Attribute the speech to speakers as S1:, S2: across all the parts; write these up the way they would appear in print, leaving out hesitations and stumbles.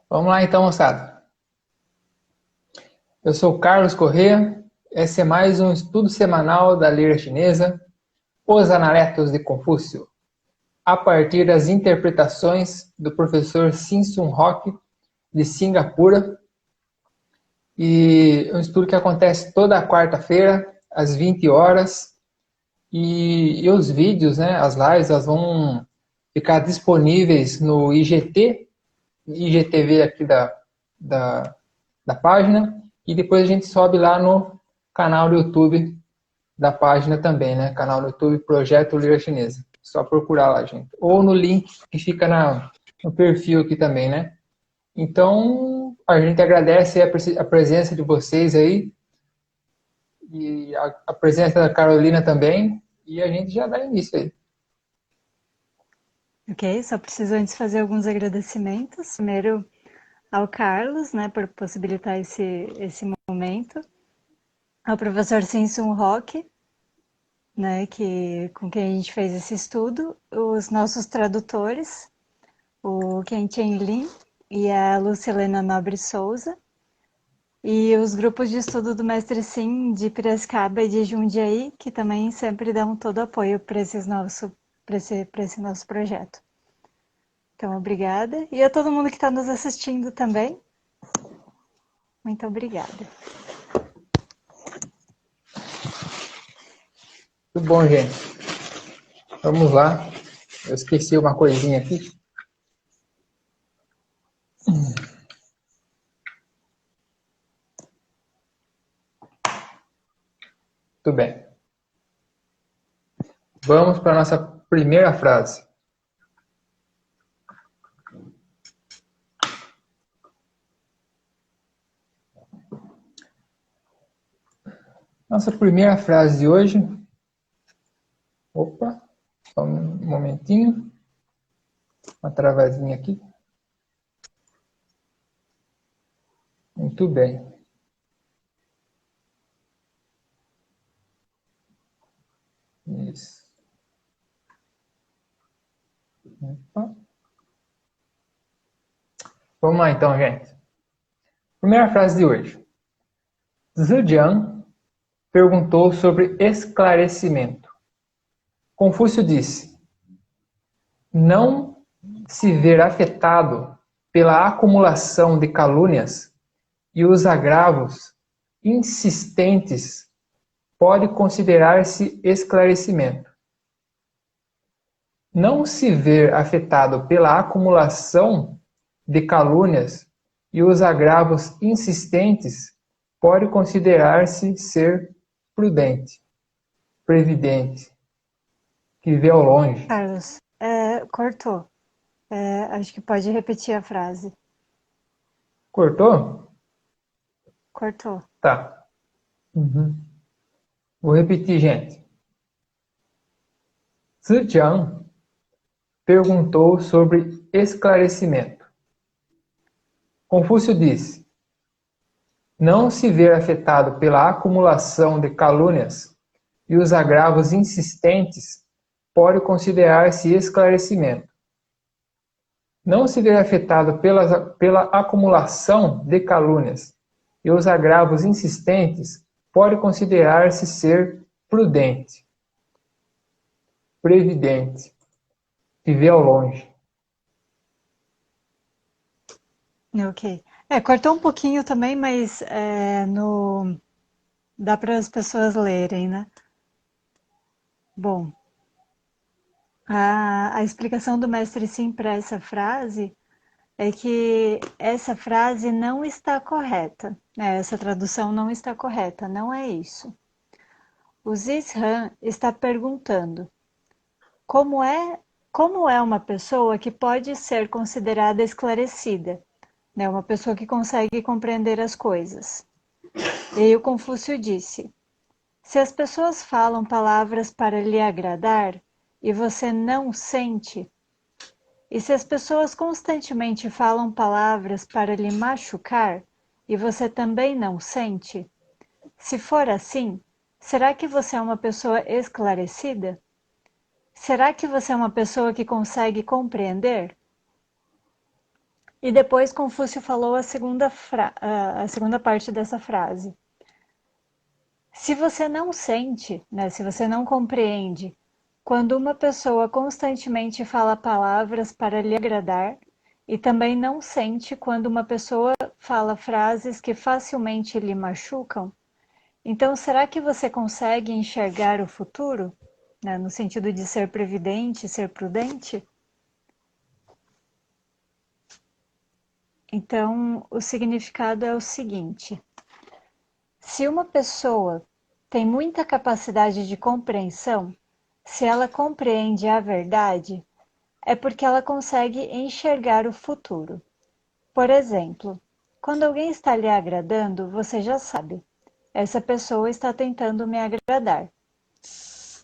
S1: Vamos lá então, moçada. Eu sou Carlos Corrêa. Esse é mais um estudo semanal da língua chinesa, Os Analectos de Confúcio, a partir das interpretações do professor Sin-Sun Rock, de Singapura. E é um estudo que acontece toda quarta-feira, às 20 horas. E os vídeos, né, as lives, elas vão ficar disponíveis no IGTV aqui da, da página, e depois a gente sobe lá no canal do YouTube da página também, né? Canal do YouTube Projeto Língua Chinesa. Só procurar lá, gente. Ou no link que fica no perfil aqui também, né? Então, a gente agradece a presença de vocês aí, e a presença da Carolina também, e a gente já dá início aí.
S2: Ok, só preciso antes fazer alguns agradecimentos. Primeiro ao Carlos, né, por possibilitar esse momento. Ao professor Simpson Rock, né, com quem a gente fez esse estudo. Os nossos tradutores, o Ken Chen Lin e a Lucilena Nobre Souza. E os grupos de estudo do Mestre Sim de Piracicaba e de Jundiaí, que também sempre dão todo apoio para esse nosso projeto. Então, obrigada. E a todo mundo que está nos assistindo também. Muito obrigada.
S1: Tudo bom, gente? Vamos lá. Eu esqueci uma coisinha aqui. Tudo bem. Vamos para a nossa primeira frase. Nossa primeira frase de hoje. Opa, só um momentinho. Uma travadinha aqui. Muito bem. Isso. Opa. Vamos lá então, gente. Primeira frase de hoje. Zhejiang perguntou sobre esclarecimento. Confúcio disse: não se ver afetado pela acumulação de calúnias e os agravos insistentes pode considerar-se esclarecimento. Não se ver afetado pela acumulação de calúnias e os agravos insistentes pode considerar-se ser prudente, previdente, que vê ao longe.
S2: Carlos, cortou. Acho que pode repetir a frase.
S1: Cortou?
S2: Cortou.
S1: Tá. Uhum. Vou repetir, gente. Zhejiang perguntou sobre esclarecimento. Confúcio disse: não se ver afetado pela acumulação de calúnias e os agravos insistentes pode considerar-se esclarecimento. Não se ver afetado pela acumulação de calúnias e os agravos insistentes pode considerar-se ser prudente, previdente, que vê ao longe.
S2: Ok. Cortou um pouquinho também, mas dá para as pessoas lerem, né? Bom, a explicação do mestre Sim para essa frase é que essa frase não está correta, né? Essa tradução não está correta, não é isso. O Zishan está perguntando como é, como é uma pessoa que pode ser considerada esclarecida, né? Uma pessoa que consegue compreender as coisas. E aí o Confúcio disse: se as pessoas falam palavras para lhe agradar e você não sente, e se as pessoas constantemente falam palavras para lhe machucar e você também não sente, se for assim, será que você é uma pessoa esclarecida? Será que você é uma pessoa que consegue compreender? E depois Confúcio falou a segunda parte dessa frase. Se você não sente, né, se você não compreende, quando uma pessoa constantemente fala palavras para lhe agradar, e também não sente quando uma pessoa fala frases que facilmente lhe machucam, então será que você consegue enxergar o futuro, né, no sentido de ser previdente, ser prudente? Então, o significado é o seguinte: se uma pessoa tem muita capacidade de compreensão, se ela compreende a verdade, é porque ela consegue enxergar o futuro. Por exemplo, quando alguém está lhe agradando, você já sabe, essa pessoa está tentando me agradar.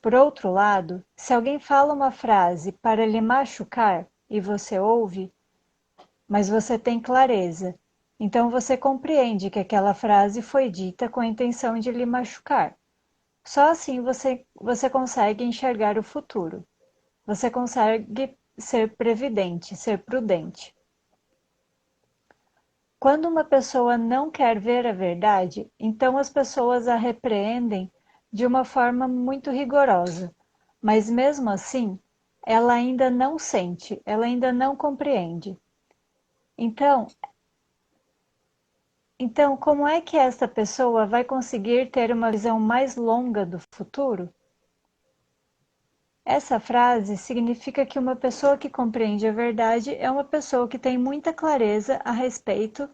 S2: Por outro lado, se alguém fala uma frase para lhe machucar e você ouve, mas você tem clareza, então você compreende que aquela frase foi dita com a intenção de lhe machucar. Só assim você consegue enxergar o futuro. Você consegue ser previdente, ser prudente. Quando uma pessoa não quer ver a verdade, então as pessoas a repreendem de uma forma muito rigorosa, mas mesmo assim, ela ainda não sente, ela ainda não compreende. Então, como é que esta pessoa vai conseguir ter uma visão mais longa do futuro? Essa frase significa que uma pessoa que compreende a verdade é uma pessoa que tem muita clareza a respeito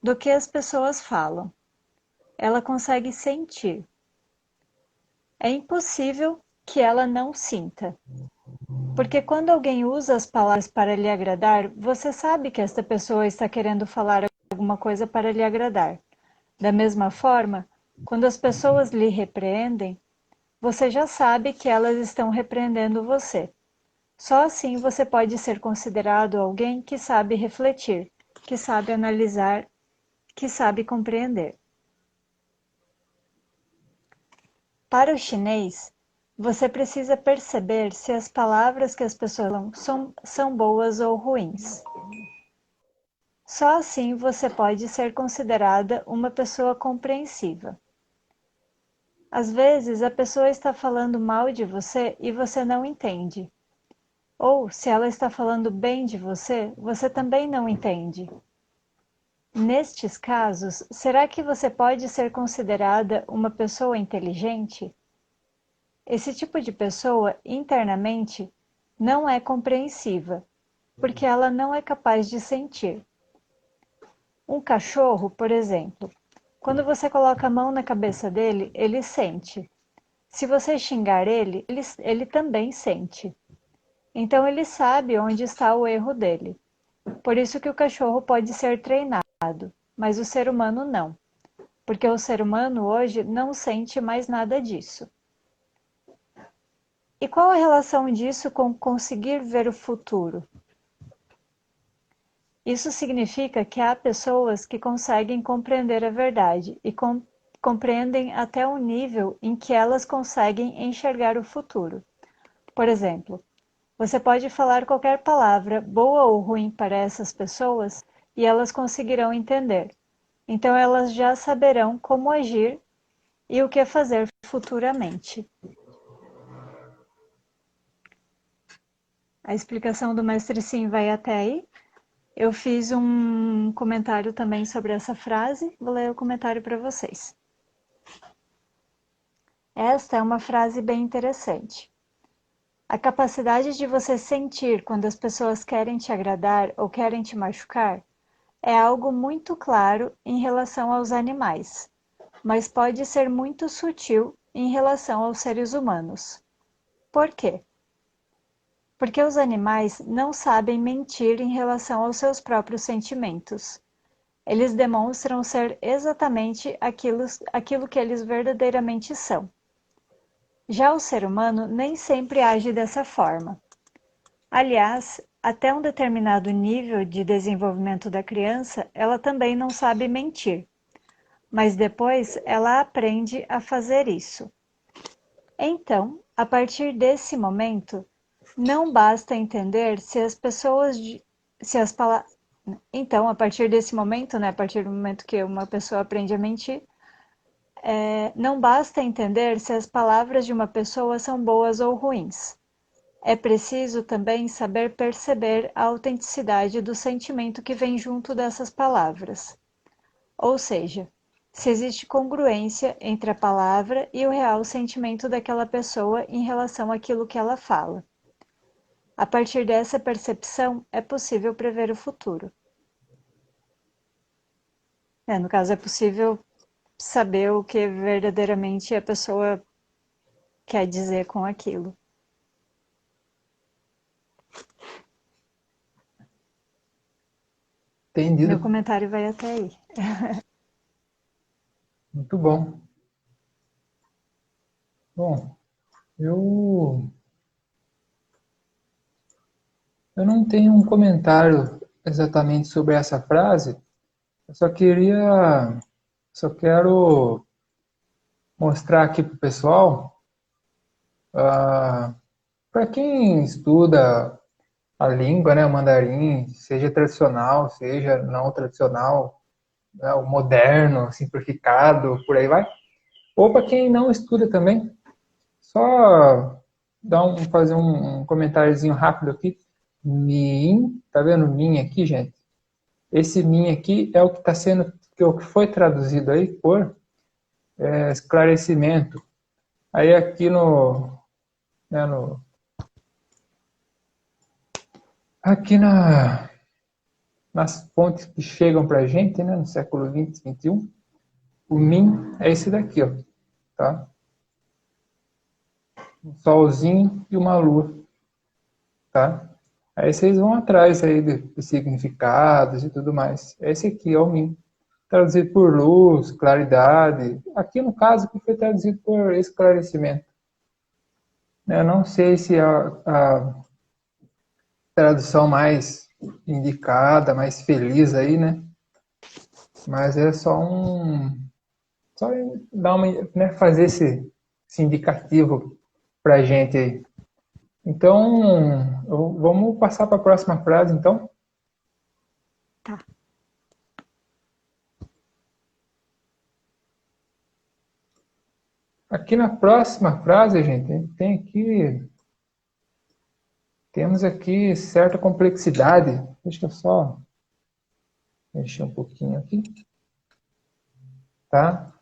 S2: do que as pessoas falam. Ela consegue sentir. É impossível que ela não sinta. Porque quando alguém usa as palavras para lhe agradar, você sabe que esta pessoa está querendo falar alguma coisa para lhe agradar. Da mesma forma, quando as pessoas lhe repreendem, você já sabe que elas estão repreendendo você. Só assim você pode ser considerado alguém que sabe refletir, que sabe analisar, que sabe compreender. Para o chinês, você precisa perceber se as palavras que as pessoas falam são boas ou ruins. Só assim você pode ser considerada uma pessoa compreensiva. Às vezes a pessoa está falando mal de você e você não entende. Ou, se ela está falando bem de você, você também não entende. Nestes casos, será que você pode ser considerada uma pessoa inteligente? Esse tipo de pessoa, internamente, não é compreensiva, porque ela não é capaz de sentir. Um cachorro, por exemplo, quando você coloca a mão na cabeça dele, ele sente. Se você xingar ele também sente. Então ele sabe onde está o erro dele. Por isso que o cachorro pode ser treinado, mas o ser humano não, porque o ser humano hoje não sente mais nada disso. E qual a relação disso com conseguir ver o futuro? Isso significa que há pessoas que conseguem compreender a verdade e compreendem até um nível em que elas conseguem enxergar o futuro. Por exemplo, você pode falar qualquer palavra, boa ou ruim para essas pessoas, e elas conseguirão entender. Então elas já saberão como agir e o que fazer futuramente. A explicação do Mestre Sim vai até aí. Eu fiz um comentário também sobre essa frase, vou ler o comentário para vocês. Esta é uma frase bem interessante. A capacidade de você sentir quando as pessoas querem te agradar ou querem te machucar é algo muito claro em relação aos animais, mas pode ser muito sutil em relação aos seres humanos. Por quê? Porque os animais não sabem mentir em relação aos seus próprios sentimentos. Eles demonstram ser exatamente aquilo que eles verdadeiramente são. Já o ser humano nem sempre age dessa forma. Aliás, até um determinado nível de desenvolvimento da criança, ela também não sabe mentir. Mas depois ela aprende a fazer isso. Então, a partir desse momento, não basta entender se as Então, a partir desse momento, né, a partir do momento que uma pessoa aprende a mentir, não basta entender se as palavras de uma pessoa são boas ou ruins. É preciso também saber perceber a autenticidade do sentimento que vem junto dessas palavras. Ou seja, se existe congruência entre a palavra e o real sentimento daquela pessoa em relação àquilo que ela fala. A partir dessa percepção, é possível prever o futuro. No caso, é possível saber o que verdadeiramente a pessoa quer dizer com aquilo. Meu
S1: Entendido.
S2: comentário vai até aí.
S1: Muito bom. Bom, eu, eu não tenho um comentário exatamente sobre essa frase. Eu só quero mostrar aqui para o pessoal, para quem estuda a língua, né, o mandarim, seja tradicional, seja não tradicional, né, o moderno, simplificado, por aí vai. Ou para quem não estuda também, só fazer um comentáriozinho rápido aqui. Min, tá vendo min aqui, gente? Esse min aqui é o que está sendo, o que foi traduzido aí por esclarecimento. Aí aqui né, aqui nas fontes que chegam para a gente, né, no século 20, 21, o min é esse daqui, ó, tá? Um solzinho e uma lua, tá? Aí vocês vão atrás aí de significados e tudo mais. Esse aqui é o min, traduzido por luz, claridade. Aqui no caso que foi traduzido por esclarecimento. Eu não sei se a tradução mais indicada, mais feliz aí, né? Mas é só dar uma, né, fazer esse indicativo pra gente aí. Então, vamos passar para a próxima frase, então.
S2: Tá.
S1: Aqui na próxima frase, gente, a gente temos aqui certa complexidade. Deixa eu só mexer um pouquinho aqui, tá?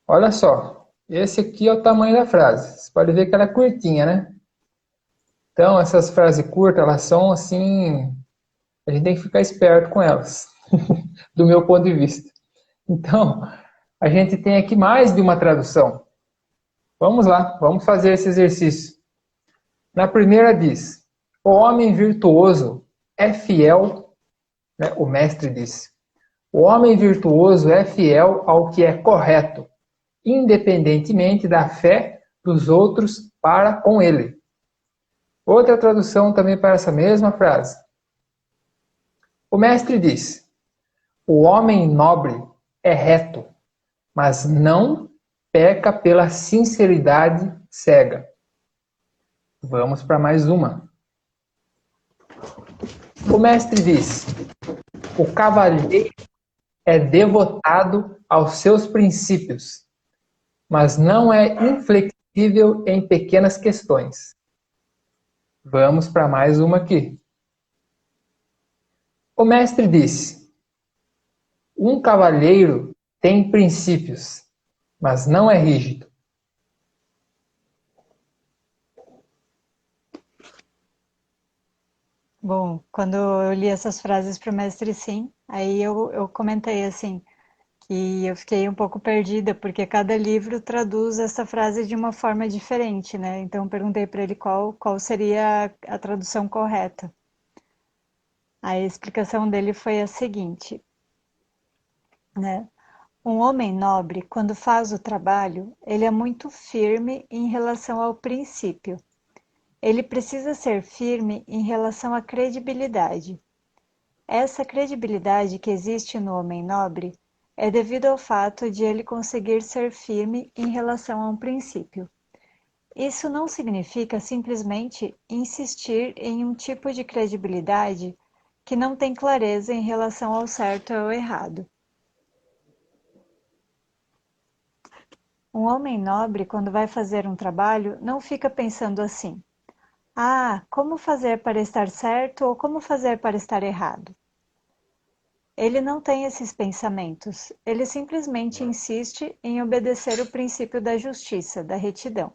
S1: Olha só, esse aqui é o tamanho da frase. Você pode ver que ela é curtinha, né? Então, essas frases curtas, elas são assim, a gente tem que ficar esperto com elas, do meu ponto de vista. Então, a gente tem aqui mais de uma tradução. Vamos lá, vamos fazer esse exercício. Na primeira diz: o homem virtuoso é fiel, né? O mestre diz. O homem virtuoso é fiel ao que é correto, independentemente da fé dos outros para com ele. Outra tradução também para essa mesma frase. O mestre diz: o homem nobre é reto, mas não peca pela sinceridade cega. Vamos para mais uma. O mestre diz: o cavalheiro é devotado aos seus princípios, mas não é inflexível em pequenas questões. Vamos para mais uma aqui. O mestre disse: um cavalheiro tem princípios, mas não é rígido.
S2: Bom, quando eu li essas frases para o mestre Sim, aí eu comentei assim, que eu fiquei um pouco perdida, porque cada livro traduz essa frase de uma forma diferente, né? Então eu perguntei para ele qual seria a tradução correta. A explicação dele foi a seguinte, né? Um homem nobre, quando faz o trabalho, ele é muito firme em relação ao princípio. Ele precisa ser firme em relação à credibilidade. Essa credibilidade que existe no homem nobre é devido ao fato de ele conseguir ser firme em relação a um princípio. Isso não significa simplesmente insistir em um tipo de credibilidade que não tem clareza em relação ao certo ou ao errado. Um homem nobre, quando vai fazer um trabalho, não fica pensando assim: ah, como fazer para estar certo ou como fazer para estar errado? Ele não tem esses pensamentos, ele simplesmente insiste em obedecer o princípio da justiça, da retidão.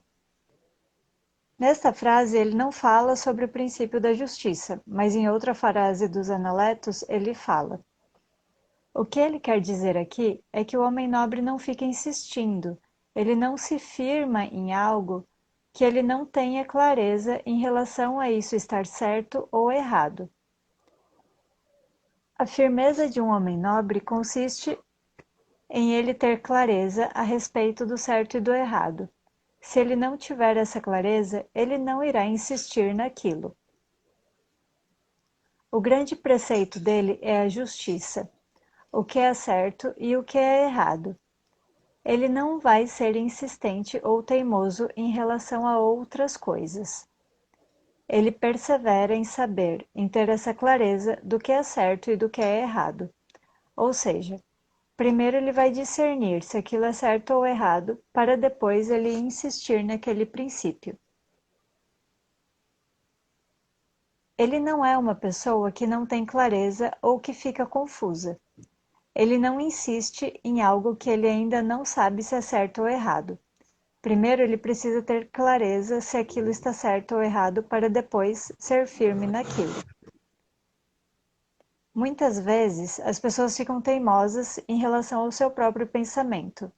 S2: Nesta frase, ele não fala sobre o princípio da justiça, mas em outra frase dos Analetos, ele fala. O que ele quer dizer aqui é que o homem nobre não fica insistindo, ele não se firma em algo que ele não tenha clareza em relação a isso estar certo ou errado. A firmeza de um homem nobre consiste em ele ter clareza a respeito do certo e do errado. Se ele não tiver essa clareza, ele não irá insistir naquilo. O grande preceito dele é a justiça, o que é certo e o que é errado. Ele não vai ser insistente ou teimoso em relação a outras coisas. Ele persevera em saber, em ter essa clareza do que é certo e do que é errado. Ou seja, primeiro ele vai discernir se aquilo é certo ou errado, para depois ele insistir naquele princípio. Ele não é uma pessoa que não tem clareza ou que fica confusa. Ele não insiste em algo que ele ainda não sabe se é certo ou errado. Primeiro ele precisa ter clareza se aquilo está certo ou errado para depois ser firme naquilo. Muitas vezes as pessoas ficam teimosas em relação ao seu próprio pensamento,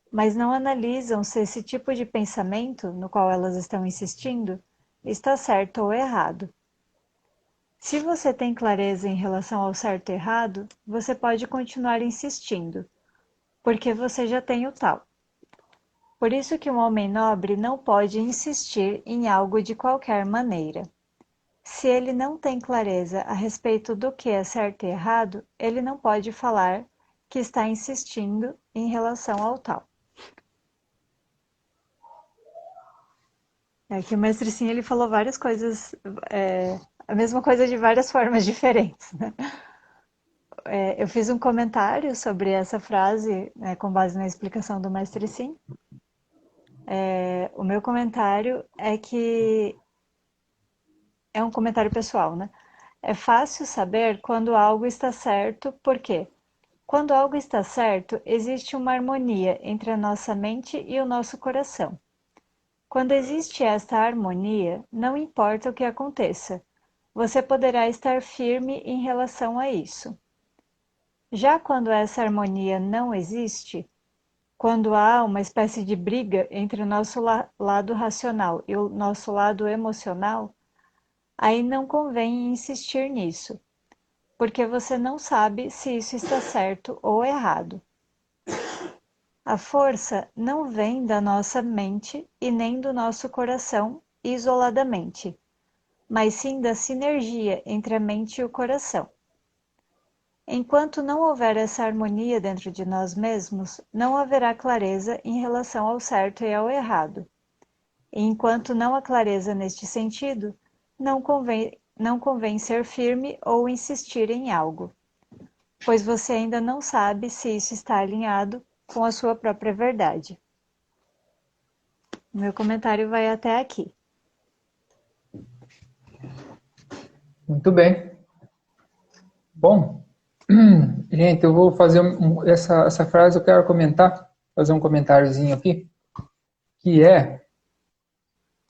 S2: mas não analisam se esse tipo de pensamento, no qual elas estão insistindo, está certo ou errado. Se você tem clareza em relação ao certo e errado, você pode continuar insistindo, porque você já tem o tal. Por isso que um homem nobre não pode insistir em algo de qualquer maneira. Se ele não tem clareza a respeito do que é certo e errado, ele não pode falar que está insistindo em relação ao tal. Que o mestre Sim, ele falou várias coisas, a mesma coisa de várias formas diferentes, né? Eu fiz um comentário sobre essa frase, né, com base na explicação do mestre Sim. O meu comentário é que é um comentário pessoal, né? É fácil saber quando algo está certo, porque quando algo está certo, existe uma harmonia entre a nossa mente e o nosso coração. Quando existe esta harmonia, não importa o que aconteça, você poderá estar firme em relação a isso. Já quando essa harmonia não existe, quando há uma espécie de briga entre o nosso lado racional e o nosso lado emocional, aí não convém insistir nisso, porque você não sabe se isso está certo ou errado. A força não vem da nossa mente e nem do nosso coração isoladamente, mas sim da sinergia entre a mente e o coração. Enquanto não houver essa harmonia dentro de nós mesmos, não haverá clareza em relação ao certo e ao errado. E enquanto não há clareza neste sentido, não convém ser firme ou insistir em algo, pois você ainda não sabe se isso está alinhado com a sua própria verdade. Meu comentário vai até aqui.
S1: Muito bem. Bom, gente, eu vou fazer essa frase, eu quero comentar, fazer um comentáriozinho aqui, que é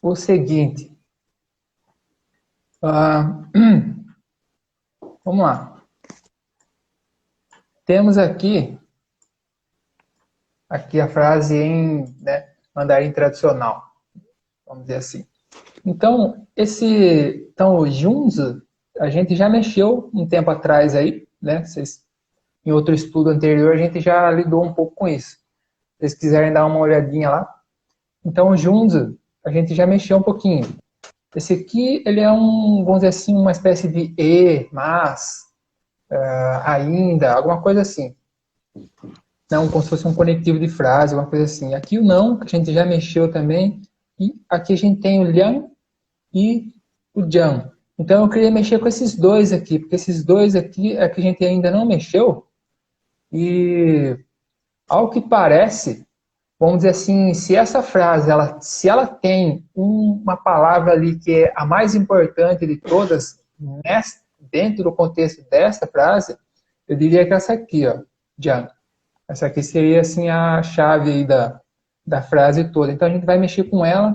S1: o seguinte. Vamos lá. Temos aqui a frase em, né, mandarim tradicional, vamos dizer assim. Então, o Junzi, a gente já mexeu um tempo atrás aí, né? Em outro estudo anterior, a gente já lidou um pouco com isso. Se vocês quiserem dar uma olhadinha lá. Então, o Junzi, a gente já mexeu um pouquinho. Esse aqui, ele é vamos dizer assim, uma espécie de mas, ainda, alguma coisa assim. Não, como se fosse um conectivo de frase, alguma coisa assim. Aqui o não, que a gente já mexeu também. E aqui a gente tem o liang e o jiang. Então eu queria mexer com esses dois aqui, porque esses dois aqui é que a gente ainda não mexeu. E ao que parece, vamos dizer assim, se essa frase, se ela tem uma palavra ali que é a mais importante de todas, dentro do contexto dessa frase, eu diria que essa aqui, ó, Jan. Essa aqui seria assim a chave aí da frase toda. Então a gente vai mexer com ela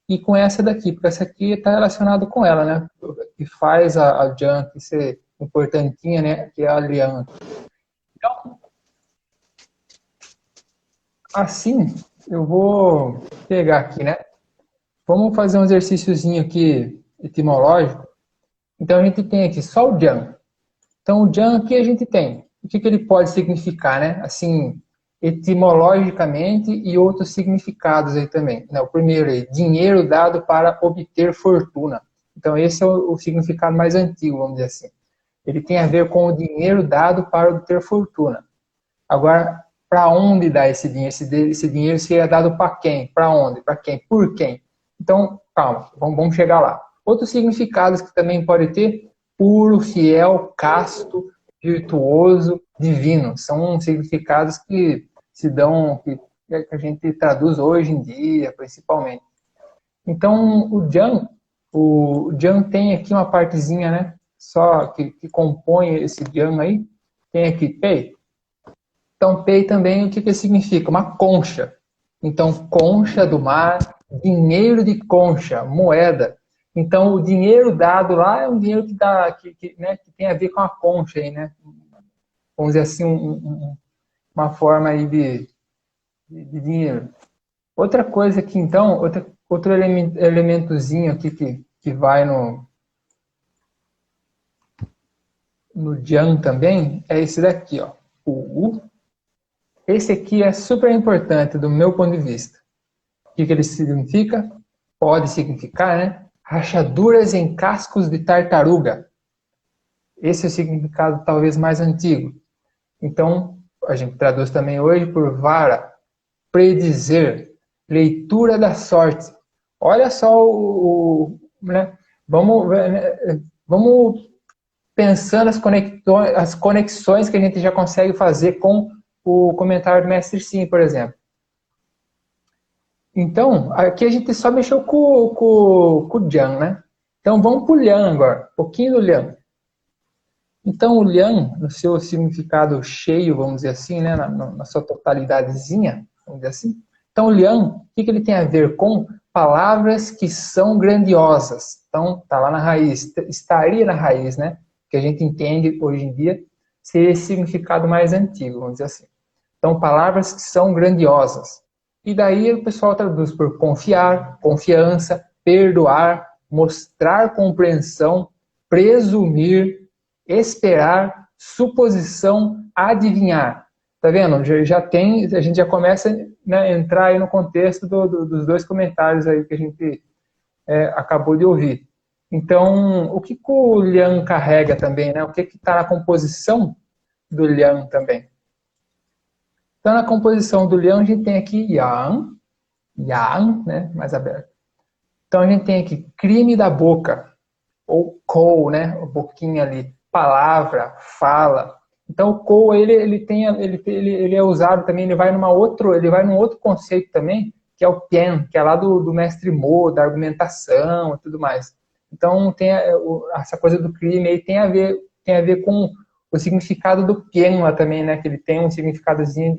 S1: e com essa daqui, porque essa aqui está relacionada com ela, né? Que faz a Jan ser importantinha, né? Que é a Lian. Então, assim, eu vou pegar aqui, né? Vamos fazer um exercíciozinho aqui etimológico. Então a gente tem aqui só o Jan. Então o Jan aqui a gente tem. O que ele pode significar, né? Assim, etimologicamente e outros significados aí também. O primeiro aí, dinheiro dado para obter fortuna. Então esse é o significado mais antigo, vamos dizer assim. Ele tem a ver com o dinheiro dado para obter fortuna. Agora, para onde dá esse dinheiro? Esse dinheiro seria dado para quem? Para onde? Para quem? Por quem? Então, calma, vamos chegar lá. Outros significados que também pode ter: puro, fiel, casto, virtuoso, divino. São significados que se dão, que a gente traduz hoje em dia, principalmente. Então, o Jan tem aqui uma partezinha, né? Só que compõe esse Jan aí. Tem aqui Pei. Então, Pei também, o que significa? Uma concha. Então, concha do mar, dinheiro de concha, moeda. Então, o dinheiro dado lá é um dinheiro né, que tem a ver com a concha aí, né? Vamos dizer assim, uma forma aí de dinheiro. Outra coisa aqui, então, outro elementozinho aqui que vai no Jan também, é esse daqui, ó, o U. Esse aqui é super importante do meu ponto de vista. O que ele significa? Pode significar, né? Rachaduras em cascos de tartaruga. Esse é o significado talvez mais antigo. Então, a gente traduz também hoje por vara, predizer, leitura da sorte. Olha só né? Vamos pensando as conexões que a gente já consegue fazer com o comentário do Mestre Sim, por exemplo. Então, aqui a gente só mexeu com o Jan, né? Então, vamos para o Lian agora, um pouquinho do Lian. Então, o Lian, no seu significado cheio, vamos dizer assim, né? Na sua totalidadezinha, vamos dizer assim. Então, o Lian, o que ele tem a ver com palavras que são grandiosas? Então, está lá na raiz, estaria na raiz, né? Que a gente entende hoje em dia ser esse significado mais antigo, vamos dizer assim. Então, palavras que são grandiosas. E daí o pessoal traduz por confiar, confiança, perdoar, mostrar compreensão, presumir, esperar, suposição, adivinhar. Tá vendo? A gente já começa, né, a entrar aí no contexto dos dois comentários aí que a gente acabou de ouvir. Então, o que o Lian carrega também, né? O que está na composição do Lian também? Então, na composição do Lian, a gente tem aqui Yang, né? Mais aberto. Então, a gente tem aqui crime da boca, ou Kou, né? O boquinha ali, palavra, fala. Então, o Kou, ele é usado também, ele vai num outro conceito também, que é o Pian, que é lá do mestre Mo, da argumentação e tudo mais. Então, tem essa coisa do crime aí tem a ver com o significado do Pian lá também, né? Que ele tem um significadozinho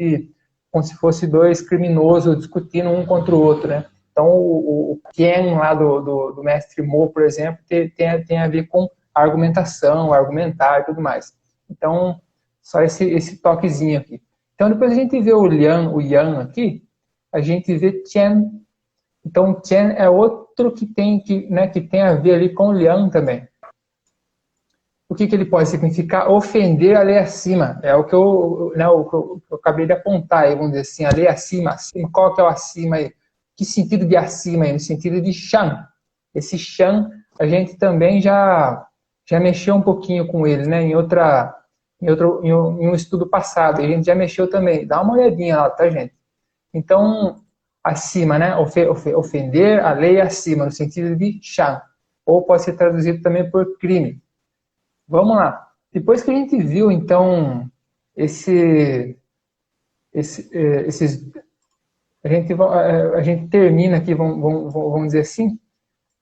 S1: como se fosse dois criminosos discutindo um contra o outro, né? Então, o Pian lá do mestre Mo, por exemplo, tem a ver com a argumentação, argumentar e tudo mais. Então, só esse toquezinho aqui. Então, depois a gente vê o Yan aqui, a gente vê Chen. Então, Chen é outro que tem a ver ali com o Lian também. O que ele pode significar? Ofender a lei acima. É o que eu acabei de apontar aí, vamos dizer assim, a lei acima. Qual que é o acima aí? Que sentido de acima aí? No sentido de Shan. Esse Shan, a gente também já mexeu um pouquinho com ele, né? Em um estudo passado. A gente já mexeu também. Dá uma olhadinha lá, tá, gente? Então, acima, né? Ofender a lei acima, no sentido de Shan. ou pode ser traduzido também por crime. Vamos lá. Depois que a gente viu, então, esses a gente termina aqui, vamos dizer assim,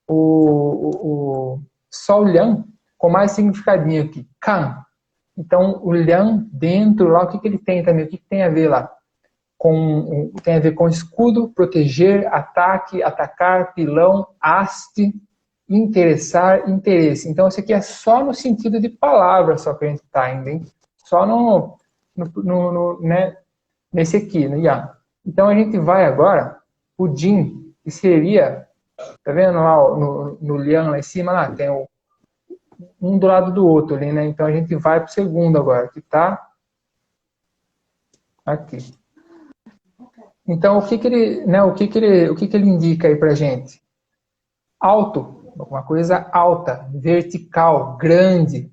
S1: o só o liang com mais significadinho aqui, kan. Então, o liang dentro lá, o que ele tem também? O que tem a ver lá? Tem a ver com escudo, proteger, ataque, atacar, pilão, haste, interessar, interesse. Então, isso aqui é só no sentido de palavra só que a gente está ainda, hein? Só né, nesse aqui, no yang. Então, a gente vai agora, o jin, que seria, tá vendo lá no liang lá em cima, lá tem um do lado do outro ali, né? Então, a gente vai para o segundo agora, que está aqui. Então, o que ele indica aí pra gente? Alto, uma coisa alta, vertical, grande,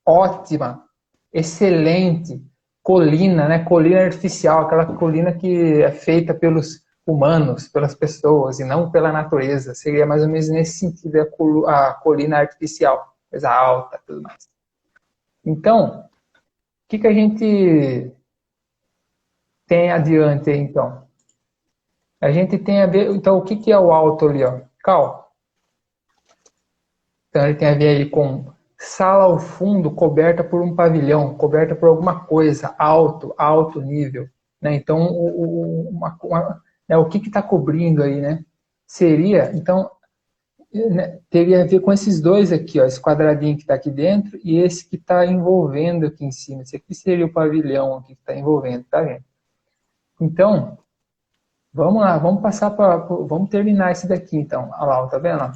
S1: ótima, excelente, colina, né? Colina artificial, aquela colina que é feita pelos humanos, pelas pessoas, e não pela natureza. Seria mais ou menos nesse sentido a colina artificial, coisa alta, tudo mais. Então, o que a gente tem adiante aí, então? A gente tem a ver... Então, o que é o alto ali, ó? Cal. Então, ele tem a ver aí com sala ao fundo coberta por um pavilhão, coberta por alguma coisa, alto nível. Né? Então, o que está cobrindo aí, né? Seria, então, né, teria a ver com esses dois aqui, ó, esse quadradinho que está aqui dentro e esse que está envolvendo aqui em cima. Esse aqui seria o pavilhão aqui que está envolvendo, tá vendo? Então, vamos lá, vamos terminar esse daqui, então. Olha lá, tá vendo?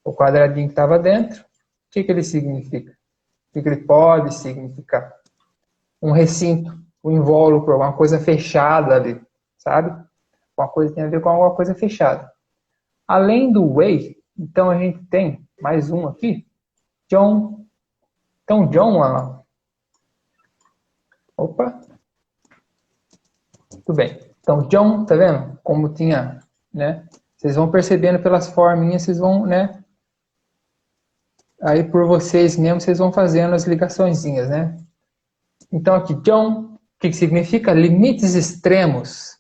S1: O quadradinho que estava dentro, o que ele significa? O que ele pode significar? Um recinto, um invólucro, alguma coisa fechada ali, sabe? Uma coisa tem a ver com alguma coisa fechada. Além do Wei, então a gente tem mais um aqui, John. Então, John, olha lá. Opa. Tudo bem. Então, John, tá vendo? Como tinha, né? Vocês vão percebendo pelas forminhas, vocês vão, né? Aí, por vocês mesmos, vocês vão fazendo as ligaçõezinhas, né? Então, aqui, John, o que significa? Limites extremos.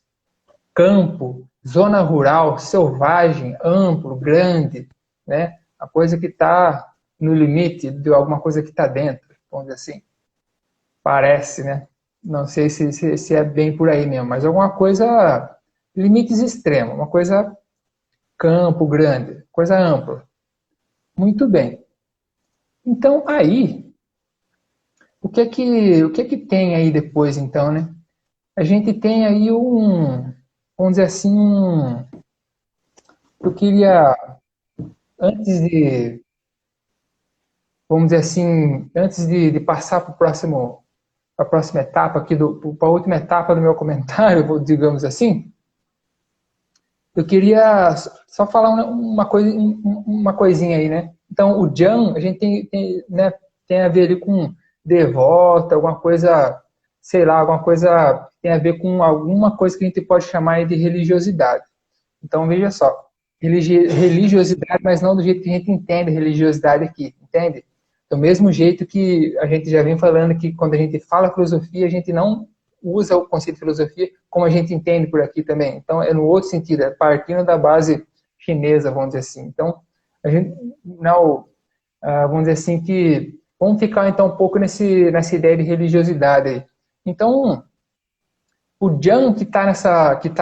S1: Campo, zona rural, selvagem, amplo, grande, né? A coisa que está no limite de alguma coisa que está dentro, vamos dizer assim. Parece, né? Não sei se é bem por aí mesmo, mas alguma coisa, limites extremos, uma coisa campo grande, coisa ampla. Muito bem. Então, aí, o que que tem aí depois, então, né? A gente tem aí vamos dizer assim, eu queria, vamos dizer assim, antes de passar para a próxima etapa aqui, para a última etapa do meu comentário, digamos assim, eu queria só falar uma coisinha aí, né? Então, o Jan, a gente né, tem a ver ali com devota, alguma coisa, sei lá, alguma coisa tem a ver com alguma coisa que a gente pode chamar de religiosidade. Então, veja só, religiosidade, mas não do jeito que a gente entende religiosidade aqui, entende? Do mesmo jeito que a gente já vem falando que quando a gente fala filosofia, a gente não usa o conceito de filosofia como a gente entende por aqui também. Então, é no outro sentido, é partindo da base chinesa, vamos dizer assim. Então, a gente não, vamos dizer assim que vamos ficar então um pouco nessa ideia de religiosidade aí. Então, o Jan que está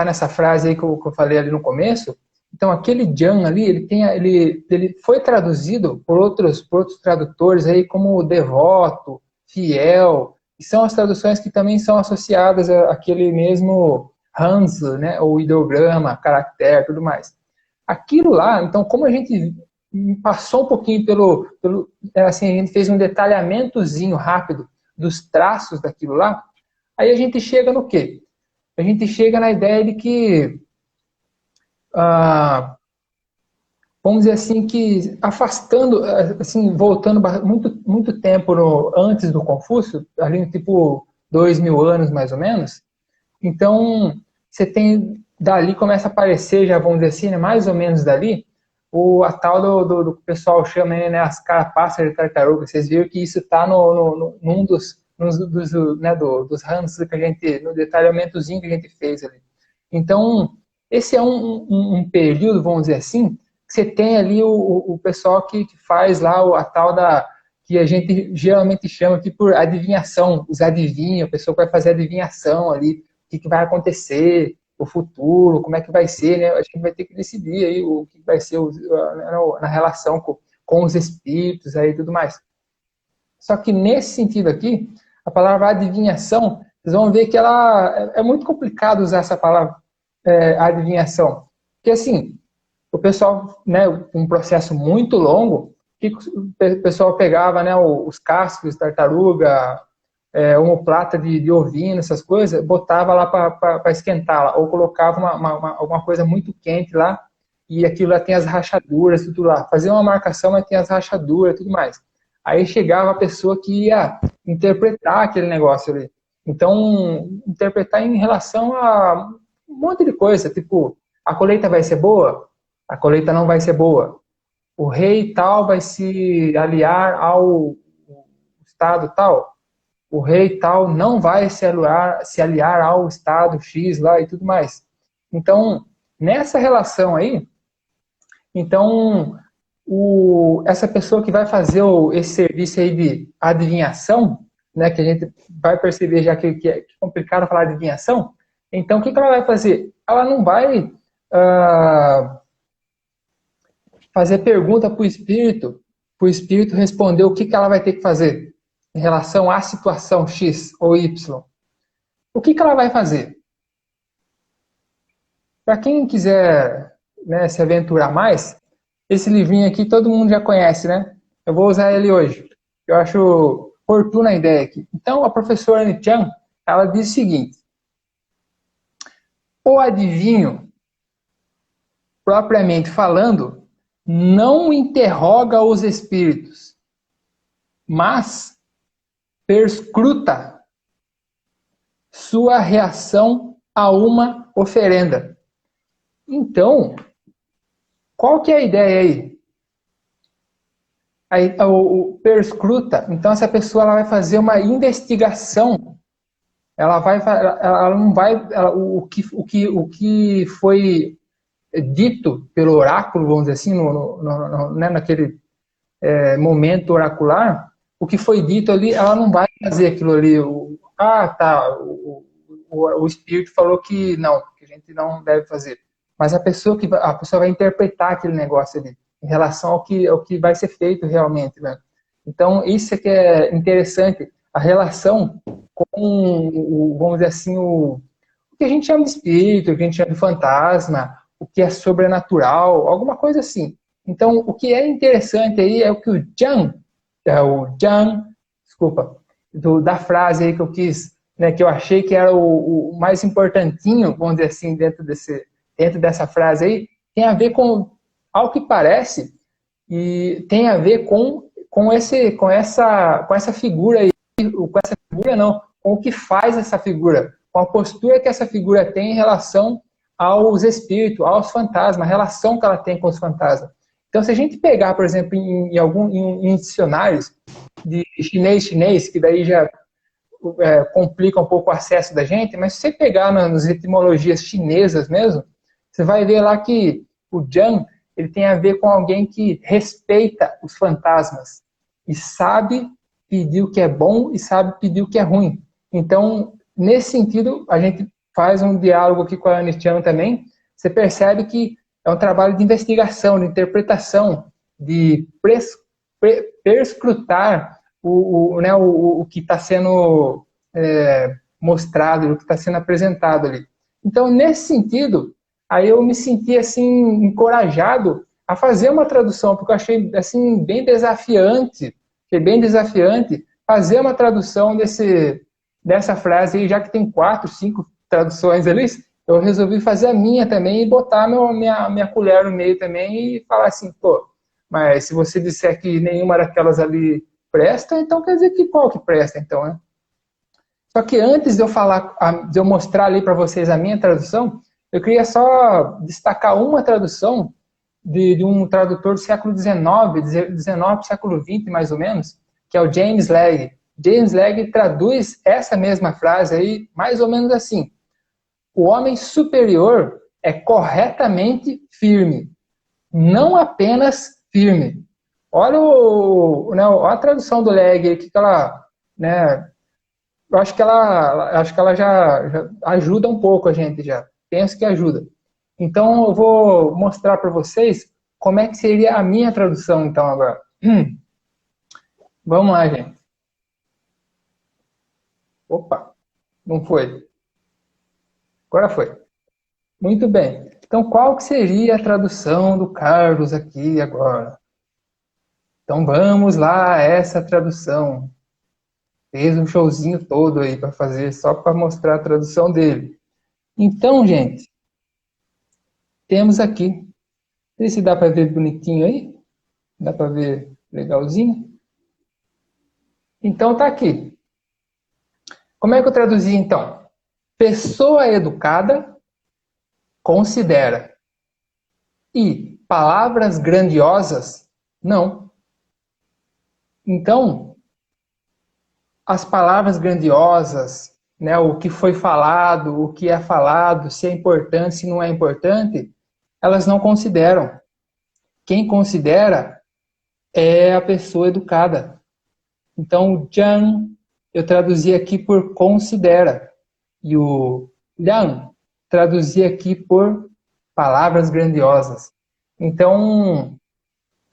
S1: nessa frase aí que eu falei ali no começo, então aquele Jan ali, ele foi traduzido por outros tradutores aí como devoto, fiel, e são as traduções que também são associadas àquele mesmo Hans, né, ou ideograma, caractere, tudo mais. Aquilo lá, então, como a gente passou um pouquinho assim, a gente fez um detalhamentozinho rápido dos traços daquilo lá, aí a gente chega no quê? A gente chega na ideia de que, vamos dizer assim, que afastando, assim, voltando muito tempo antes do Confúcio, ali tipo 2000 anos mais ou menos, então você tem, dali começa a aparecer, já vamos dizer assim, né, mais ou menos dali, a tal do que o pessoal chama, né, as carapaças de tartaruga. Vocês viram que isso está num dos ramos que a gente, no detalhamentozinho que a gente fez ali. Então, esse é um período, vamos dizer assim, que você tem ali o pessoal que faz lá a tal que a gente geralmente chama aqui por adivinhação, os adivinhos, a pessoa vai fazer adivinhação ali, o que vai acontecer, o futuro, como é que vai ser, né? A gente vai ter que decidir aí o que vai ser na relação com os espíritos aí e tudo mais. Só que nesse sentido aqui, a palavra adivinhação, vocês vão ver que ela é muito complicado usar essa palavra adivinhação. Porque assim, o pessoal, né, um processo muito longo, que o pessoal pegava, né, os cascos de tartaruga, omoplata de ovino, essas coisas, botava lá para esquentar, ou colocava alguma coisa muito quente lá, e aquilo lá tem as rachaduras, tudo lá. Fazia uma marcação, mas tem as rachaduras e tudo mais. Aí chegava a pessoa que ia interpretar aquele negócio ali. Então, interpretar em relação a um monte de coisa, tipo, a colheita vai ser boa? A colheita não vai ser boa. O rei tal vai se aliar ao estado tal. O rei tal não vai se aliar ao estado X lá e tudo mais. Então, nessa relação aí, então, essa pessoa que vai fazer esse serviço aí de adivinhação, né, que a gente vai perceber já que é complicado falar de adivinhação, então o que ela vai fazer? Ela não vai fazer pergunta para o espírito responder o que ela vai ter que fazer em relação à situação X ou Y. O que ela vai fazer? Para quem quiser, né, se aventurar mais, esse livrinho aqui todo mundo já conhece, né? Eu vou usar ele hoje. Eu acho oportuna a ideia aqui. Então, a professora Anne Chan, ela diz o seguinte: o adivinho, propriamente falando, não interroga os espíritos, mas perscruta sua reação a uma oferenda. Então, qual que é a ideia aí? Aí o perscruta, então essa pessoa ela vai fazer uma investigação. Ela não vai, o que foi dito pelo oráculo, vamos dizer assim, né, naquele momento oracular, o que foi dito ali, ela não vai fazer aquilo ali. O espírito falou que não, que a gente não deve fazer. Mas a pessoa vai interpretar aquele negócio ali, em relação ao que vai ser feito realmente, né? Então, isso é que é interessante, a relação com, vamos dizer assim, o que a gente chama de espírito, o que a gente chama de fantasma, o que é sobrenatural, alguma coisa assim. Então, o que é interessante aí é o que desculpa, da frase aí que eu quis, né, que eu achei que era o mais importantinho, vamos dizer assim, dentro dessa frase aí, tem a ver com, ao que parece, e tem a ver com essa figura aí, com essa figura não, com o que faz essa figura, com a postura que essa figura tem em relação aos espíritos, aos fantasmas, a relação que ela tem com os fantasmas. Então, se a gente pegar, por exemplo, em dicionários de chinês, que daí já complica um pouco o acesso da gente, mas se você pegar nas etimologias chinesas mesmo, você vai ver lá que o Jian, ele tem a ver com alguém que respeita os fantasmas e sabe pedir o que é bom e sabe pedir o que é ruim. Então, nesse sentido, a gente faz um diálogo aqui com a Anne Chan também, você percebe que é um trabalho de investigação, de interpretação, de perscrutar o que está sendo mostrado, o que está sendo apresentado ali. Então, nesse sentido, aí eu me senti assim encorajado a fazer uma tradução, porque eu achei assim bem desafiante fazer uma tradução dessa frase aí, já que tem 4, 5 traduções ali, eu resolvi fazer a minha também e botar minha colher no meio também e falar assim, pô, mas se você disser que nenhuma daquelas ali presta, então quer dizer que qual que presta então, né? Só que antes de eu mostrar ali para vocês a minha tradução, eu queria só destacar uma tradução de um tradutor do século XIX, século XX, mais ou menos, que é o James Legge. James Legge traduz essa mesma frase aí, mais ou menos assim: o homem superior é corretamente firme, não apenas firme. Olha, né, a tradução do Legge, que ela, né, eu acho que ela já ajuda um pouco a gente já. Penso que ajuda. Então eu vou mostrar para vocês como é que seria a minha tradução então agora. Vamos lá, gente. Opa, não foi. Agora foi. Muito bem. Então qual que seria a tradução do Carlos aqui agora? Então vamos lá, essa tradução. Fez um showzinho todo aí para fazer, só para mostrar a tradução dele. Então, gente, temos aqui. Não sei se dá para ver bonitinho aí. Dá para ver legalzinho? Então tá aqui. Como é que eu traduzi então? Pessoa educada considera. E palavras grandiosas, não. Então, as palavras grandiosas, né, o que foi falado, o que é falado, se é importante, se não é importante, elas não consideram. Quem considera é a pessoa educada. Então, Jan, eu traduzi aqui por considera. E o Liang, traduzi aqui por palavras grandiosas. Então,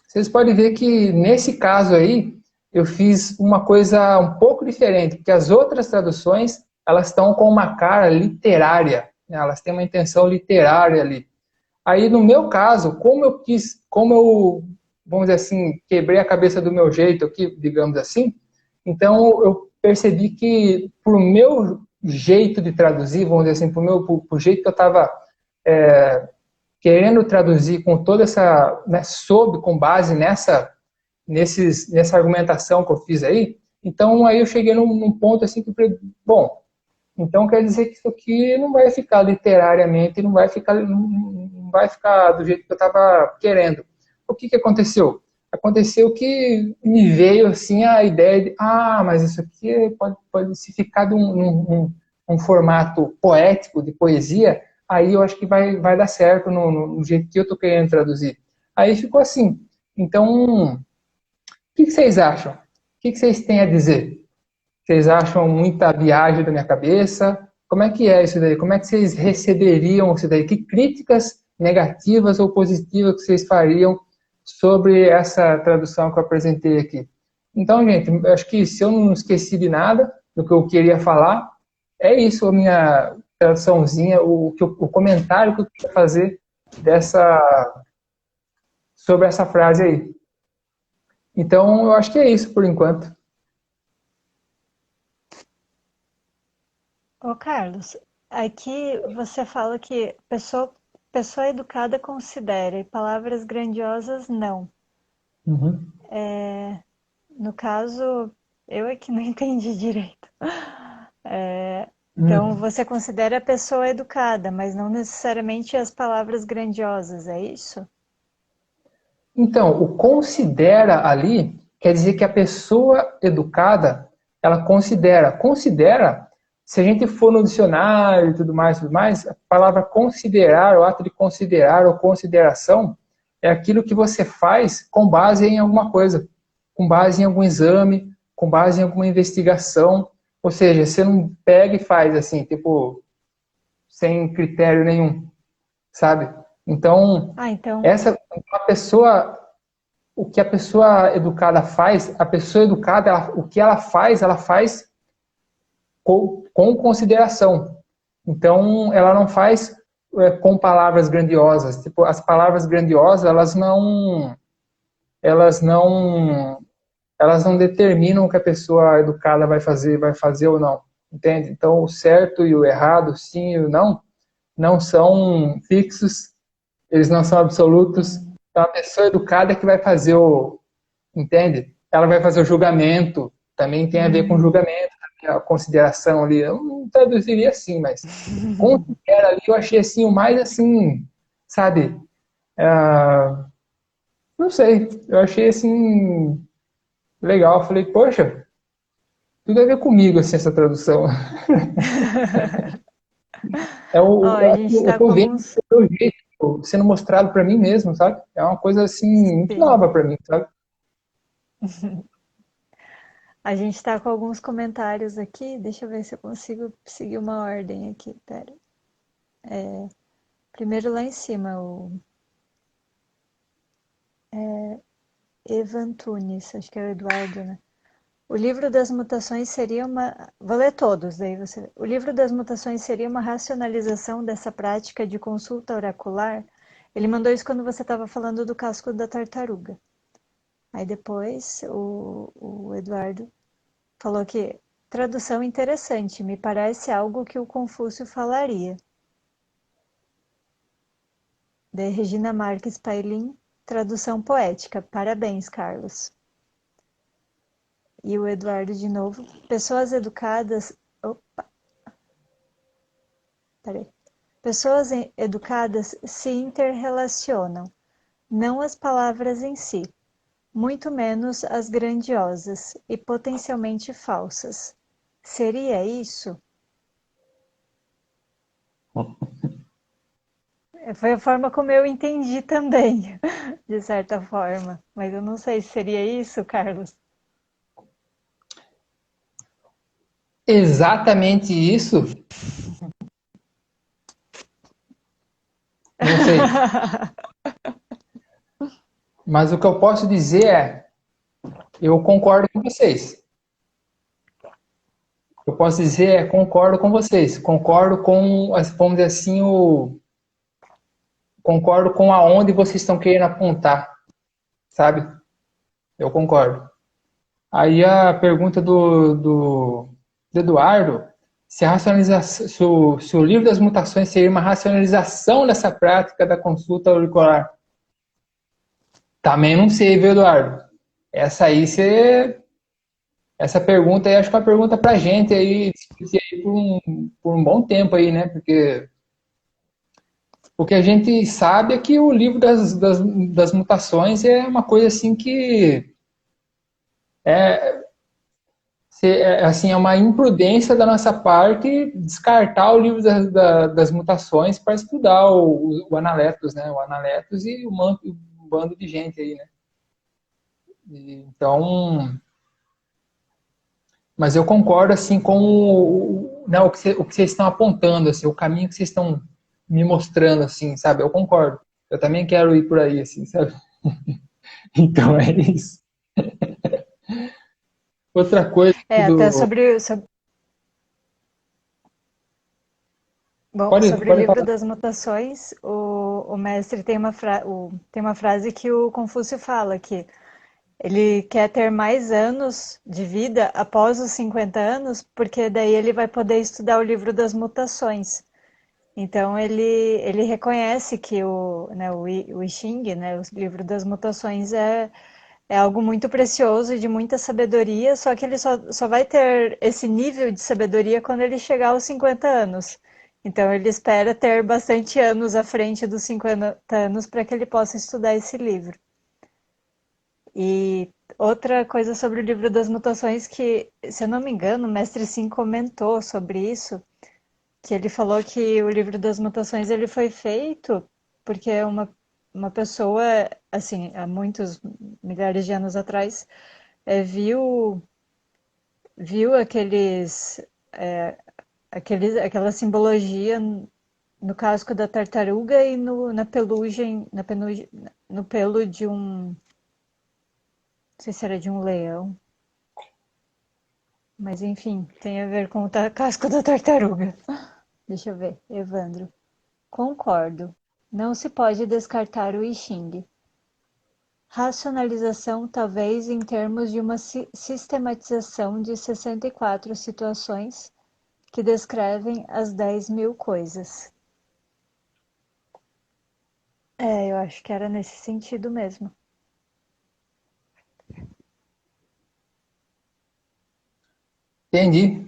S1: vocês podem ver que nesse caso aí, eu fiz uma coisa um pouco diferente, porque as outras traduções, elas estão com uma cara literária, né? Elas têm uma intenção literária ali. Aí, no meu caso, como eu, vamos dizer assim, quebrei a cabeça do meu jeito aqui, digamos assim, então eu percebi que, pro meu jeito de traduzir, vamos dizer assim, pro jeito que eu estava querendo traduzir com toda essa, né, com base nessa argumentação que eu fiz aí, então aí eu cheguei num ponto assim que eu falei, bom, então quer dizer que isso aqui não vai ficar literariamente, não vai ficar do jeito que eu estava querendo. O que aconteceu? Aconteceu que me veio assim a ideia de, mas isso aqui pode se ficar de um formato poético, de poesia, aí eu acho que vai dar certo no jeito que eu estou querendo traduzir. Aí ficou assim. Então, o que vocês acham? O que vocês têm a dizer? Vocês acham muita viagem da minha cabeça? Como é que é isso daí? Como é que vocês receberiam isso daí? Que críticas negativas ou positivas que vocês fariam sobre essa tradução que eu apresentei aqui? Então, gente, eu acho que se eu não esqueci de nada do que eu queria falar, é isso a minha traduçãozinha, o comentário que eu queria fazer sobre essa frase aí. Então, eu acho que é isso por enquanto.
S2: Ô, Carlos, aqui você fala que pessoa educada considera e palavras grandiosas não.
S1: Uhum.
S2: No caso, eu é que não entendi direito. Então, você considera a pessoa educada, mas não necessariamente as palavras grandiosas, é isso?
S1: Então, o considera ali quer dizer que a pessoa educada, ela considera, se a gente for no dicionário e tudo mais, a palavra considerar, o ato de considerar ou consideração, é aquilo que você faz com base em alguma coisa, com base em algum exame, com base em alguma investigação, ou seja, você não pega e faz assim, tipo, sem critério nenhum, sabe? Então,
S2: Então,
S1: o que a pessoa educada faz, a pessoa educada, o que ela faz com consideração. Então, ela não faz com palavras grandiosas. Tipo, as palavras grandiosas, elas não determinam o que a pessoa educada vai fazer ou não. Entende? Então, o certo e o errado, o sim e o não são fixos, eles não são absolutos. Então, a pessoa educada é que vai fazer entende? Ela vai fazer o julgamento, também tem a ver com julgamento, a consideração ali. Eu não traduziria assim, mas considera ali, eu achei assim, o mais assim, sabe? Não sei, eu achei assim legal. Falei, poxa, tudo a ver comigo assim, essa tradução.
S2: Ó, a gente
S1: Eu
S2: está
S1: tô
S2: com
S1: vendo
S2: alguns.
S1: o meu jeito sendo mostrado para mim mesmo, sabe? É uma coisa assim muito
S2: Sim.
S1: nova para mim, sabe?
S2: A gente está com alguns comentários aqui. Deixa eu ver se eu consigo seguir uma ordem aqui. Pera. Primeiro lá em cima, o Evan Tunes, acho que é o Eduardo, né? O livro das mutações seria uma. Vou ler todos, daí você. O livro das mutações seria uma racionalização dessa prática de consulta oracular? Ele mandou isso quando você estava falando do casco da tartaruga. Aí depois o Eduardo falou que tradução interessante, me parece algo que o Confúcio falaria. De Regina Marques Pailin, tradução poética. Parabéns, Carlos. E o Eduardo de novo. Pessoas educadas. Opa, peraí. Pessoas educadas se interrelacionam, não as palavras em si, muito menos as grandiosas e potencialmente falsas. Seria isso? Foi a forma como eu entendi também, de certa forma. Mas eu não sei se seria isso, Carlos.
S1: Exatamente isso, não sei. Mas o que eu posso dizer é, eu concordo com vocês. Eu posso dizer é, concordo com vocês. Concordo com, vamos dizer assim, concordo com aonde vocês estão querendo apontar, sabe? Eu concordo. Aí a pergunta do Eduardo, se, a racionalização, se o livro das mutações seria uma racionalização dessa prática da consulta auricular. Também não sei, viu, Eduardo? Essa aí você. Essa pergunta aí acho que é uma pergunta pra gente aí, discutir aí por um bom tempo aí, né? Porque o que a gente sabe é que o livro das mutações é uma coisa assim que é, assim, é uma imprudência da nossa parte descartar o livro das mutações para estudar o Analetos, né? O Analetos e um bando de gente aí, né? Então, mas eu concordo assim com né, o que vocês estão apontando, assim, o caminho que vocês estão me mostrando, assim, sabe? Eu concordo. Eu também quero ir por aí, assim, sabe? Então é isso. Outra coisa
S2: É, até
S1: do.
S2: bom, sobre o
S1: Pode
S2: livro
S1: falar.
S2: das mutações, o mestre tem tem uma frase que o Confúcio fala, que ele quer ter mais anos de vida após os 50 anos, porque daí ele vai poder estudar o livro das mutações. Então ele reconhece que o I Ching, né, o livro das mutações é algo muito precioso e de muita sabedoria, só que ele só vai ter esse nível de sabedoria quando ele chegar aos 50 anos. Então ele espera ter bastante anos à frente dos 50 anos para que ele possa estudar esse livro. E outra coisa sobre o livro das mutações que, se eu não me engano, o mestre Sim comentou sobre isso, que ele falou que o livro das mutações ele foi feito porque uma pessoa, assim, há muitos milhares de anos atrás, viu aquela simbologia no casco da tartaruga e na pelugem, no pelo de um, não sei se era de um leão, mas enfim, tem a ver com o casco da tartaruga. Deixa eu ver, Evandro. Concordo. Não se pode descartar o I Ching. Racionalização, talvez em termos de uma sistematização de 64 situações que descrevem as 10.000 coisas. É, eu acho que era nesse sentido mesmo.
S1: Entendi.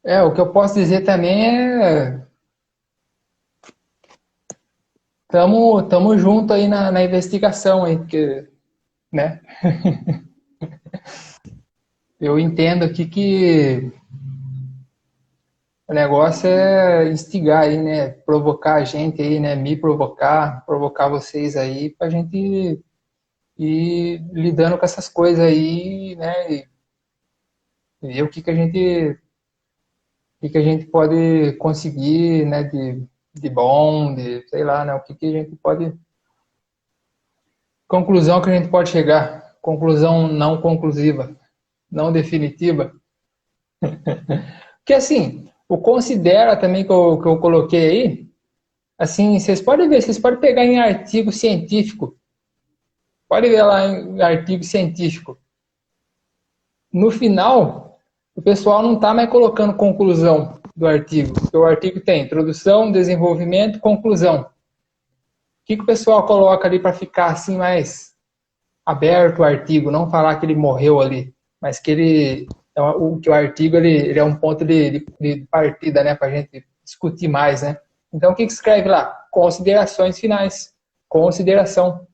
S1: O que eu posso dizer também é tamo junto aí na investigação aí, porque, né? Eu entendo aqui que o negócio é instigar aí, né? Provocar a gente aí, né? Me provocar, provocar vocês aí, pra gente ir lidando com essas coisas aí, né? E ver o que a gente pode conseguir, né? De bom, de, sei lá, né? O que a gente pode. Conclusão que a gente pode chegar. Conclusão não conclusiva, não definitiva. Porque assim, o considera também que eu coloquei aí, assim, vocês podem ver, vocês podem pegar em artigo científico, pode ver lá em artigo científico. No final, o pessoal não está mais colocando conclusão do artigo, porque o artigo tem introdução, desenvolvimento, conclusão. O que o pessoal coloca ali para ficar assim mais aberto o artigo, não falar que ele morreu ali, mas que que o artigo ele é um ponto de partida, né, para a gente discutir mais, né? Então o que escreve lá? Considerações finais, consideração.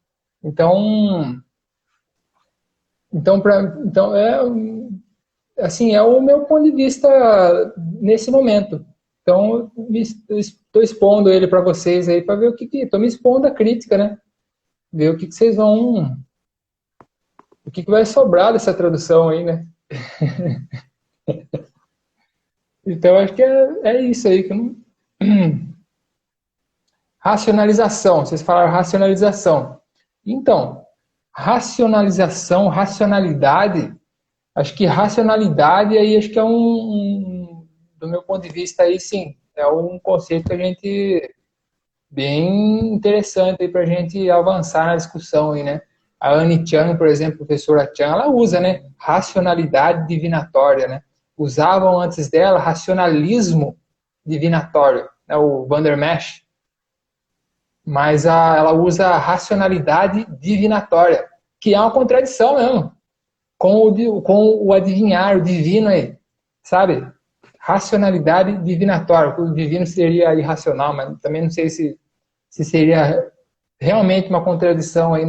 S1: Então assim é o meu ponto de vista nesse momento. Então estou expondo ele para vocês aí para ver o que estou me expondo a crítica, né? Ver o que vocês vão o que vai sobrar dessa tradução aí, né? Então, acho que é isso aí. Que não... Racionalização. Vocês falaram racionalização. Então, racionalização, racionalidade, acho que racionalidade aí acho que é do meu ponto de vista aí sim, é um conceito que a gente bem interessante para a gente avançar na discussão aí, né? A Anne Chan, por exemplo, a professora Chan, ela usa, né? Racionalidade divinatória, né? Usavam antes dela racionalismo divinatório, né? O Vandermesh, mas ela usa a racionalidade divinatória, que é uma contradição mesmo, com o adivinhar, o divino aí, sabe? Racionalidade divinatória. O divino seria irracional, mas também não sei se seria realmente uma contradição aí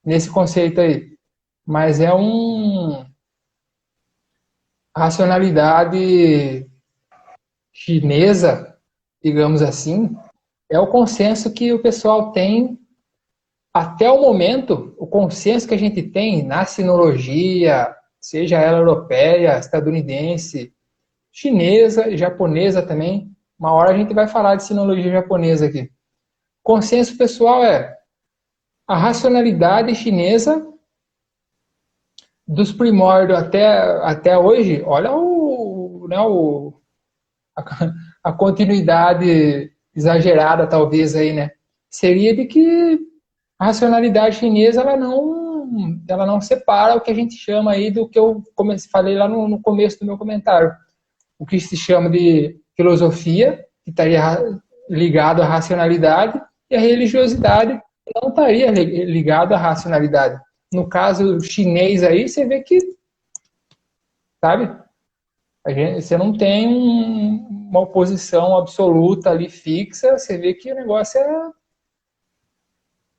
S1: nesse conceito aí. Mas é racionalidade chinesa, digamos assim, é o consenso que o pessoal tem até o momento, o consenso que a gente tem na sinologia, seja ela europeia, estadunidense, chinesa, japonesa também. Uma hora a gente vai falar de sinologia japonesa aqui. Consenso pessoal é a racionalidade chinesa dos primórdios até hoje. Olha a continuidade exagerada, talvez, aí, né? Seria de que a racionalidade chinesa ela não separa o que a gente chama aí do que eu falei lá no começo do meu comentário. O que se chama de filosofia, que estaria ligado à racionalidade, e a religiosidade não estaria ligado à racionalidade. No caso chinês aí, você vê que, sabe, você não tem uma oposição absoluta ali fixa, você vê que o negócio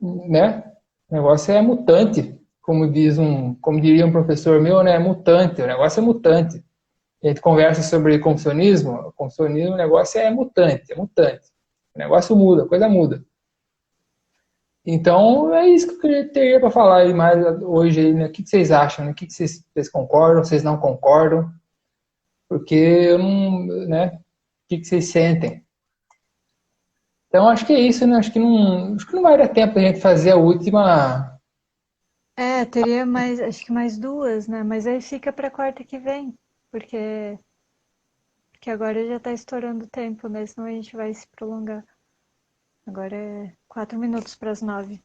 S1: né, o negócio é mutante, como diria um professor meu, né, é mutante, o negócio é mutante. A gente conversa sobre confucionismo, o negócio é mutante, é mutante. O negócio muda, a coisa muda. Então, é isso que eu teria para falar aí mais hoje. Aí, né? O que vocês acham? Né? O que vocês concordam? Vocês não concordam? Porque eu não, né? O que vocês sentem? Então, acho que é isso, né? Acho que não vai dar tempo da gente fazer a última.
S2: Teria mais, acho que mais duas, né? Mas aí fica para quarta que vem, porque agora já tá estourando o tempo, né? Senão a gente vai se prolongar. Agora é 4 minutos para as 9.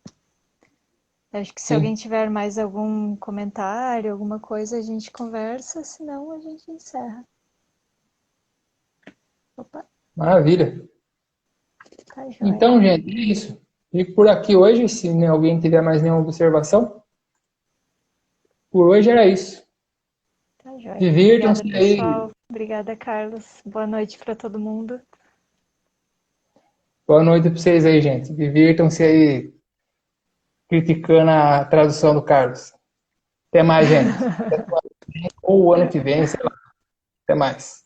S2: Acho que se alguém
S1: Sim,
S2: tiver mais algum comentário, alguma coisa, a gente conversa, senão a gente encerra. Opa,
S1: maravilha.
S2: tá joia.
S1: Então, gente, é isso. Fico por aqui hoje. Se né, alguém tiver mais nenhuma observação, por hoje era isso.
S2: Tá joia. Obrigada,
S1: Divirtam-se aí.
S2: pessoal. Obrigada, Carlos. Boa noite para todo mundo.
S1: Boa noite para vocês aí, gente. Divirtam-se aí criticando a tradução do Carlos. Até mais, gente. Ou o ano que vem, sei lá. Até mais.